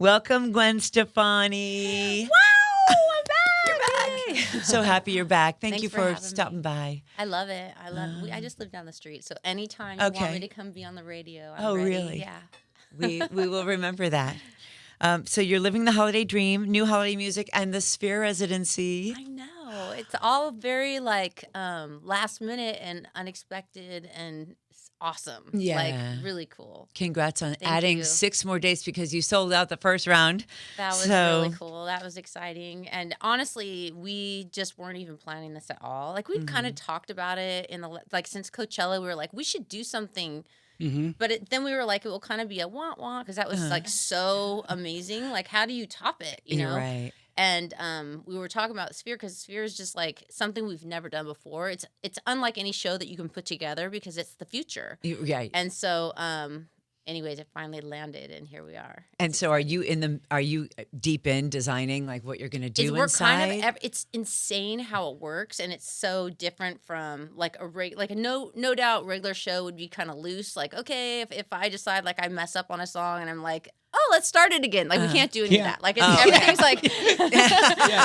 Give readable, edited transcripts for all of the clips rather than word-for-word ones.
Welcome, Gwen Stefani. Wow, I'm back. You're back. Yay. So happy you're back. Thank Thanks you for for having stopping me. by. I love it. I just live down the street, so anytime you want Okay. me to come be on the radio, I'm Oh, ready. really? Yeah. We will remember that. So you're living the holiday dream, new holiday music, and the Sphere Residency. I know. It's all very like last minute and unexpected and awesome. Yeah. Like really cool. Congrats on Thank adding you. 6 more dates because you sold out the first round. That was really cool. That was exciting. And honestly, we just weren't even planning this at all. Like we'd kind of talked about it in the since Coachella, we were like, we should do something. But then we were like, it will kind of be a wah-wah because that was like so amazing. Like, how do you top it? You You're know? right. And we were talking about Sphere because Sphere is just like something we've never done before. It's unlike any show that you can put together because it's the future. Right. And so, anyways, it finally landed, and here we are. And so, are you deep in designing like what you're going to do We're inside? kind of. It's insane how it works, and it's so different from like a no doubt regular show would be kind of loose. Like, okay, if I decide like I mess up on a song and I'm like, oh, let's start it again. Like we can't do any of that. Like everything's like,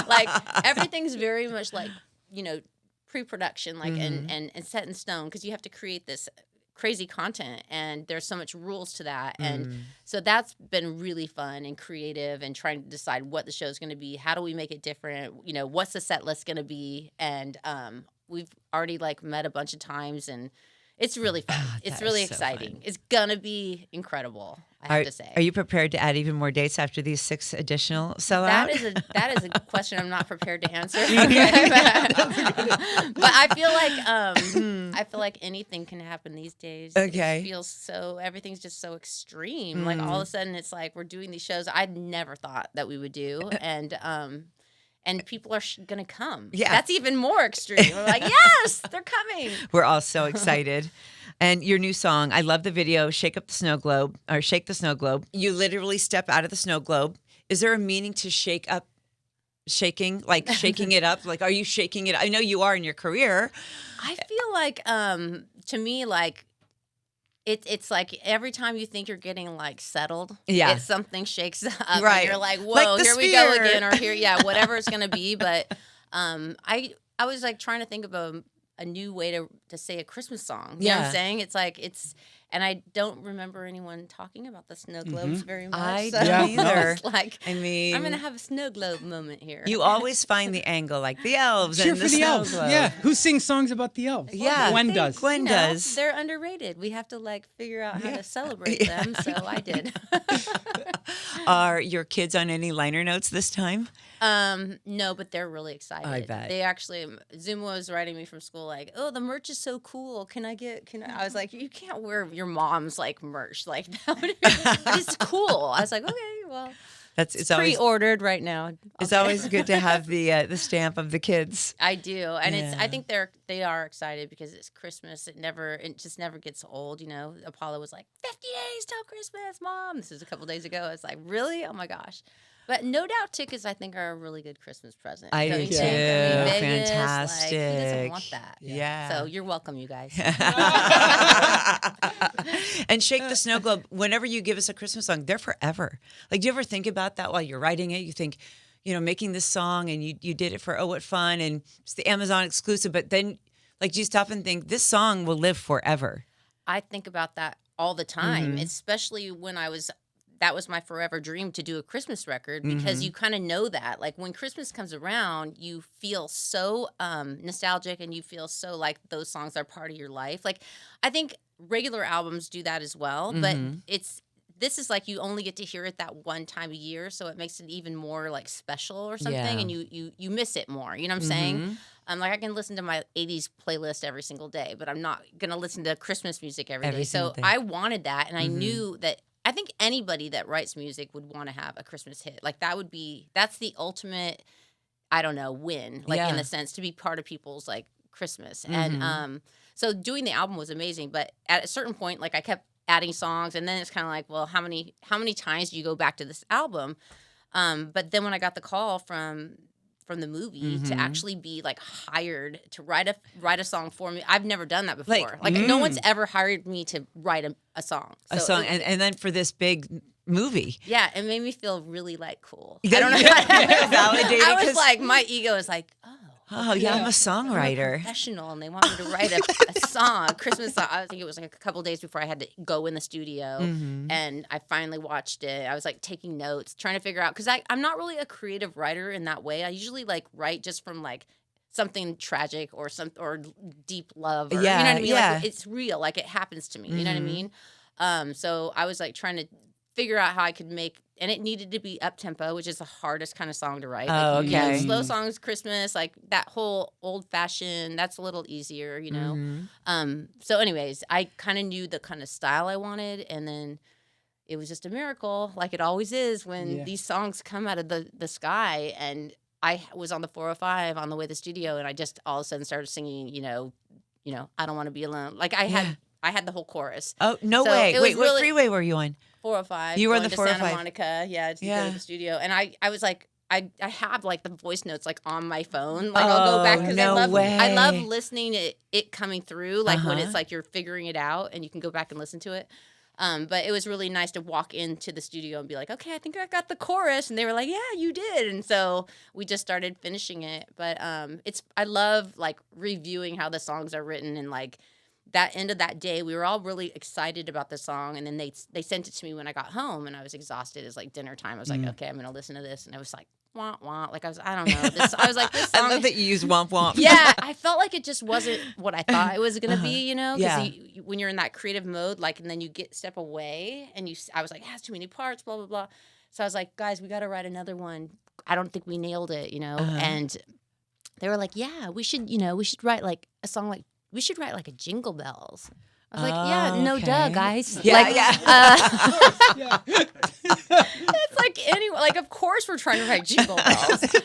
like everything's very much like pre-production, like and set in stone because you have to create this crazy content and there's so much rules to that and so that's been really fun and creative and trying to decide what the show's going to be, how do we make it different, what's the set list going to be, and we've already like met a bunch of times and it's really fun. It's really exciting. Fun. It's gonna be incredible, I have to say. Are you prepared to add even more dates after these 6 additional sellouts? That is a question I'm not prepared to answer. But I feel like anything can happen these days. Okay. It feels everything's just so extreme. Like all of a sudden it's like we're doing these shows I'd never thought that we would do, and people are going to come. Yeah. That's even more extreme. We're like, yes, they're coming. We're all so excited. And your new song, I love the video, Shake the Snow Globe. You literally step out of the snow globe. Is there a meaning to shaking, like shaking it up? Like, are you shaking it? I know you are in your career. I feel like, to me, like, it's like every time you think you're getting like settled, something shakes up, right? And you're like, whoa, like here Sphere. we go again, or here, whatever it's gonna be. But I was like trying to think of a new way to say a Christmas song. You know what I'm saying? It's like and I don't remember anyone talking about the snow globes very much. I so don't either. It's like, I mean, I'm gonna have a snow globe moment here. You always find the angle, like the elves Cheer and for the the snow elves. globe. Yeah, who sings songs about the elves? Yeah, Gwen does. Gwen does. They're underrated. We have to like figure out how to celebrate them. So I did. Are your kids on any liner notes this time? No, but they're really excited. I bet. They actually, Zuma was writing me from school like, oh, the merch is so cool. Can I? I was like, you can't wear your mom's like merch like that. But it's cool. I was like, okay, well, it's pre-ordered right now. It's always good to have the stamp of the kids. I do, and I think they are excited because it's Christmas. It just never gets old. Apollo was like 50 days till Christmas, Mom. This is a couple days ago. It's like, really? Oh my gosh. But no doubt tickets, I think, are a really good Christmas present. I do too. Vegas, fantastic. Like, who doesn't want that? Yeah. So you're welcome, you guys. And Shake the Snow Globe, whenever you give us a Christmas song, they're forever. Like, do you ever think about that while you're writing it? You think, making this song and you did it for, oh, what fun, and it's the Amazon exclusive. But then, like, do you stop and think, this song will live forever? I think about that all the time, especially when that was my forever dream to do a Christmas record because you kind of know that. Like when Christmas comes around, you feel so nostalgic and you feel so like those songs are part of your life. Like I think regular albums do that as well, but this is like you only get to hear it that one time a year, so it makes it even more like special or something, and you miss it more. You know what I'm saying? Like I can listen to my 80s playlist every single day, but I'm not going to listen to Christmas music every day. So I wanted that, and I knew that I think anybody that writes music would want to have a Christmas hit. Like that's the ultimate, I don't know, win, like in a sense, to be part of people's like Christmas. And so doing the album was amazing, but at a certain point, like I kept adding songs, and then it's kind of like, well, how many times do you go back to this album? But then when I got the call from the movie to actually be like hired to write a song for me. I've never done that before. Like no one's ever hired me to write a song. So and then for this big movie. Yeah, it made me feel really like cool. I don't know. Validated. I was like, my ego is like, oh yeah, I'm a I'm a songwriter. professional, and they want me to write a song, a Christmas song. I think it was like a couple days before I had to go in the studio, and I finally watched it. I was like taking notes, trying to figure out, because I'm not really a creative writer in that way. I usually like write just from like something tragic or deep love, or, you know what I mean? Like it's real, like it happens to me. You know what I mean? So I was like trying to figure out how I could make, and it needed to be up tempo, which is the hardest kind of song to write. Oh, like, okay. You know, slow songs, Christmas, like that whole old fashioned, that's a little easier, you know? So anyways, I kind of knew the kind of style I wanted, and then it was just a miracle, like it always is when these songs come out of the sky. And I was on the 405 on the way to the studio, and I just all of a sudden started singing, you know, I don't want to be alone. Like I had the whole chorus. Oh, no So way. it was Wait, what really- freeway were you on? 405. You were on going the to Santa 405. Monica, to go to the studio. And I was like, I have like the voice notes like on my phone. Like I'll go back because no I love way. listening to it coming through. Like when it's like you're figuring it out and you can go back and listen to it. But it was really nice to walk into the studio and be like, okay, I think I got the chorus. And they were like, yeah, you did. And so we just started finishing it. But I love like reviewing how the songs are written, and like that end of that day, we were all really excited about the song. And then they sent it to me when I got home, and I was exhausted. It was like dinner time. I was like, okay, I'm going to listen to this. And I was like, wah, wah. Like I don't know. I was like, this song. I love that you use womp womp. Yeah, I felt like it just wasn't what I thought it was going to be, you know? Because when you're in that creative mode, like, and then you step away, and I was like, it has too many parts, blah, blah, blah. So I was like, guys, we got to write another one. I don't think we nailed it, you know? And they were like, yeah, we should write like a song like, we should write like a Jingle Bells. I was like, yeah, no duh, guys. Yeah, like, Yeah. it's like like of course we're trying to write Jingle Bells.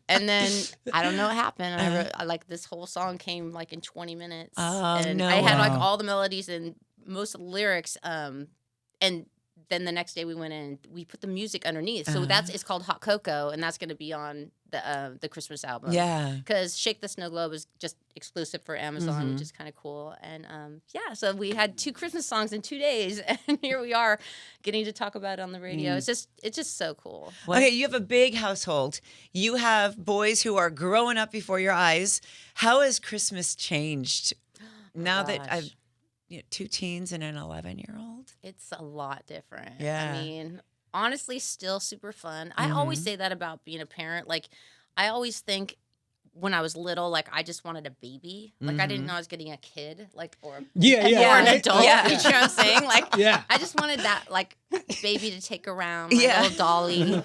And then I don't know what happened. I wrote like this whole song came like in 20 minutes. And I had like all the melodies and most of the lyrics. And then the next day we went in and we put the music underneath. So it's called Hot Cocoa, and that's going to be on the Christmas album. Yeah. Because Shake the Snow Globe is just exclusive for Amazon, which is kind of cool. And so we had 2 Christmas songs in 2 days, and here we are getting to talk about it on the radio. It's just so cool. Okay, you have a big household. You have boys who are growing up before your eyes. How has Christmas changed now that I've 2 teens and an 11-year-old? It's a lot different. Yeah. I mean, honestly, still super fun. I always say that about being a parent. Like, I always think when I was little, like, I just wanted a baby. Like, I didn't know I was getting a kid, like, or an adult. Yeah. You know what I'm saying? Like, Yeah. I just wanted that, like, baby to take around, my little dolly.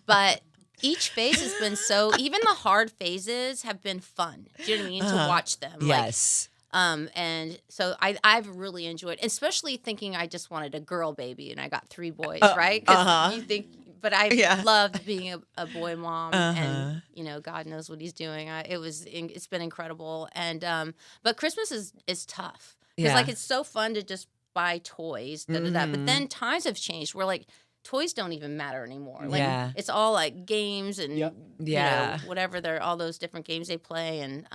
But each phase has been even the hard phases have been fun. Do you know what I mean? To watch them. Yes. And so I've really enjoyed, especially thinking I just wanted a girl baby and I got 3 boys, right? 'Cause you think, but I loved being a boy mom, and God knows what he's doing. It's been incredible, and but Christmas is tough because like it's so fun to just buy toys, but then times have changed where like toys don't even matter anymore. Like it's all like games and whatever all those different games they play, and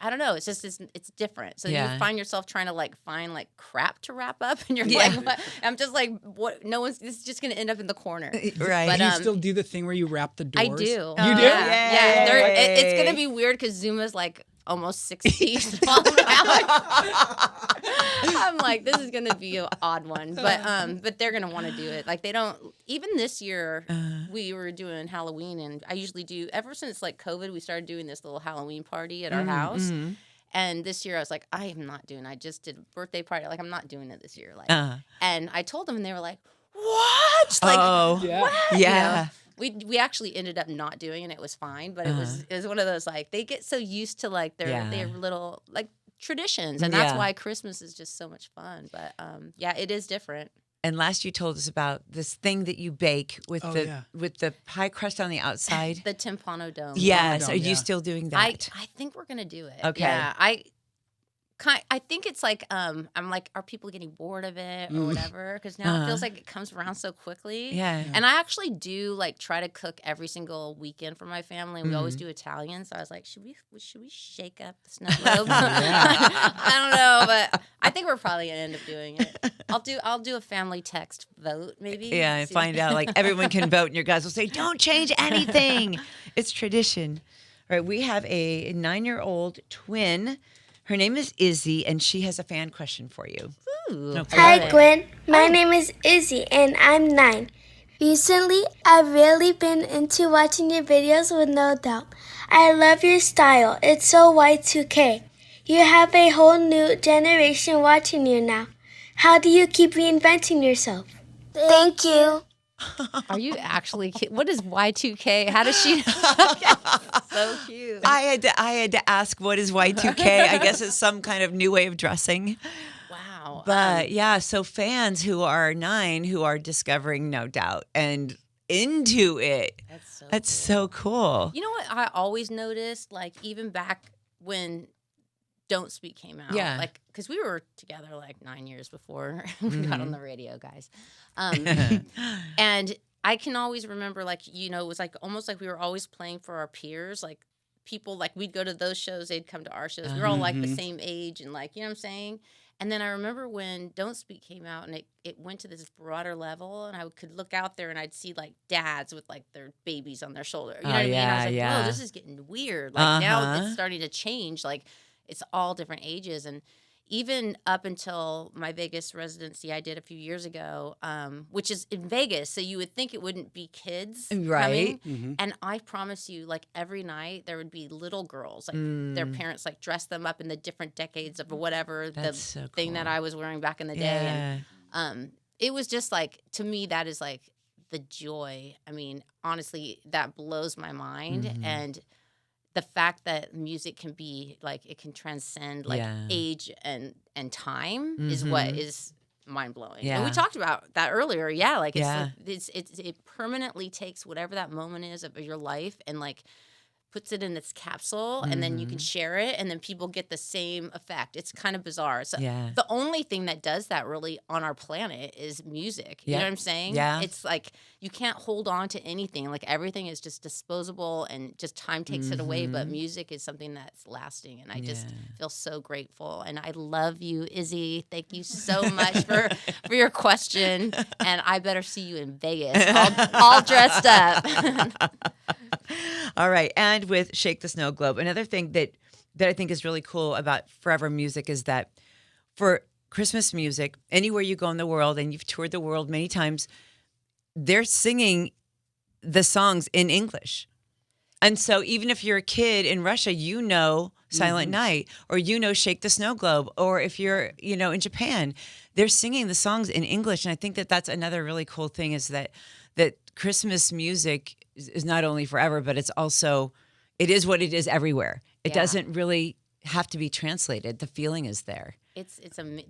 I don't know. It's just it's different. So you find yourself trying to like find like crap to wrap up, and you're like, what? I'm just like, what? It's just gonna end up in the corner, right? But do you still do the thing where you wrap the doors? I do. You do? Yeah. It's gonna be weird because Zuma's like almost 6 feet tall now. I'm like, this is gonna be an odd one, but they're gonna want to do it. Like they don't. Even this year, we were doing Halloween, and I usually do. Ever since like COVID, we started doing this little Halloween party at our house. And this year, I was like, I am not doing. I just did a birthday party. Like I'm not doing it this year. Like, and I told them, and they were like, "What?" Like, what? Yeah. We actually ended up not doing it. It was fine, but it was one of those like they get so used to like their little like traditions, and that's why Christmas is just so much fun. But it is different. And last you told us about this thing that you bake with the pie crust on the outside. The timpano dome. Yes. Are you still doing that? I think we're gonna do it. Okay. Yeah. I think it's like I'm like, are people getting bored of it or whatever? Because now it feels like it comes around so quickly. Yeah. And I actually do like try to cook every single weekend for my family. We always do Italian, so I was like, should we shake up the snow globe? I don't know, but I think we're probably gonna end up doing it. I'll do a family text vote maybe. Yeah, and find out like everyone can vote, and your guys will say, "Don't change anything. It's tradition." All right, we have a 9-year-old twin. Her name is Izzy, and she has a fan question for you. Ooh, Okay. Hi, Gwen. My name is Izzy, and I'm 9. Recently, I've really been into watching your videos with No Doubt. I love your style. It's so Y2K. You have a whole new generation watching you now. How do you keep reinventing yourself? Thank you. Are you actually what is Y2K? How does she so cute. I had to ask, what is Y2K? I guess it's some kind of new way of dressing. Wow. But yeah, so fans who are 9 who are discovering No Doubt and into it. That's so cool. You know what I always noticed, like even back when Don't Speak came out. Yeah. Like, because we were together like 9 years before we got on the radio, guys. And I can always remember, like, you know, it was like almost like we were always playing for our peers. Like, people, like, we'd go to those shows, they'd come to our shows. We were all like the same age and, like, you know what I'm saying? And then I remember when Don't Speak came out and it went to this broader level, and I could look out there and I'd see like dads with like their babies on their shoulder. You know what I mean? I was like, whoa, this is getting weird. Like now it's starting to change. Like it's all different ages. And even up until my biggest residency I did a few years ago, which is in Vegas. So you would think it wouldn't be kids Right. coming. And I promise you, like every night there would be little girls, like their parents like dressed them up in the different decades of whatever thing that I was wearing back in the day. And it was just like, to me, that is like the joy. I mean, honestly, that blows my mind. And the fact that music can be like, it can transcend like age and time is what is mind blowing. And we talked about that earlier. Yeah. Like it permanently takes whatever that moment is of your life and like puts it in its capsule and then you can share it and then people get the same effect. It's kind of bizarre. So the only thing that does that really on our planet is music. You know what I'm saying? Yeah. It's like you can't hold on to anything. Like everything is just disposable and just time takes it away. But music is something that's lasting. And I just feel so grateful. And I love you, Izzy. Thank you so much for your question. And I better see you in Vegas all dressed up. All right. And with Shake the Snow Globe, another thing that I think is really cool about Forever Music is that for Christmas music, anywhere you go in the world, and you've toured the world many times, they're singing the songs in English. And so even if you're a kid in Russia, you know Silent Night, or you know Shake the Snow Globe, or if you're, you know, in Japan, they're singing the songs in English. And I think that that's another really cool thing is that Christmas music is not only forever, but it's also, it is what it is everywhere. It doesn't really have to be translated. The feeling is there.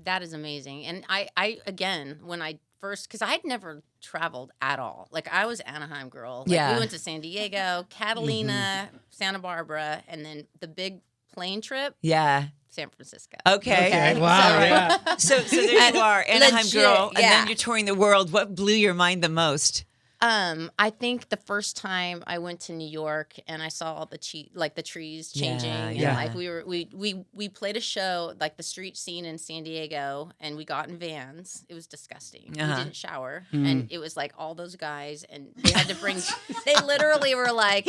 That is amazing. And I again, when I first, because I had never traveled at all. Like I was Anaheim girl. Like, we went to San Diego, Catalina, Santa Barbara, and then the big plane trip. Yeah. San Francisco. Okay. Wow. So there you are, Anaheim girl, and then you're touring the world. What blew your mind the most? I think the first time I went to New York and I saw all the trees changing, and like we played a show, like the street scene in San Diego, and we got in vans. It was disgusting. We didn't shower, and it was like all those guys, and they had to bring. They literally were like,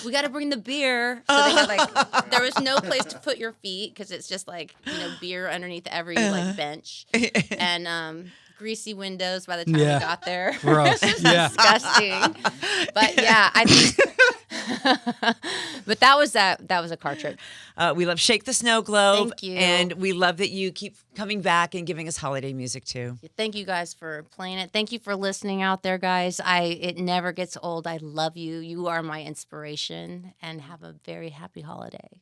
"We got to bring the beer." So they had like, there was no place to put your feet because it's just like, you know, beer underneath every like bench, and greasy windows by the time we got there. Gross. Disgusting. But yeah, I think but that was a car trip. We love Shake the Snow Globe. Thank you. And we love that you keep coming back and giving us holiday music too. Thank you guys for playing it. Thank you for listening out there, guys. It never gets old. I love you. You are my inspiration, and have a very happy holiday.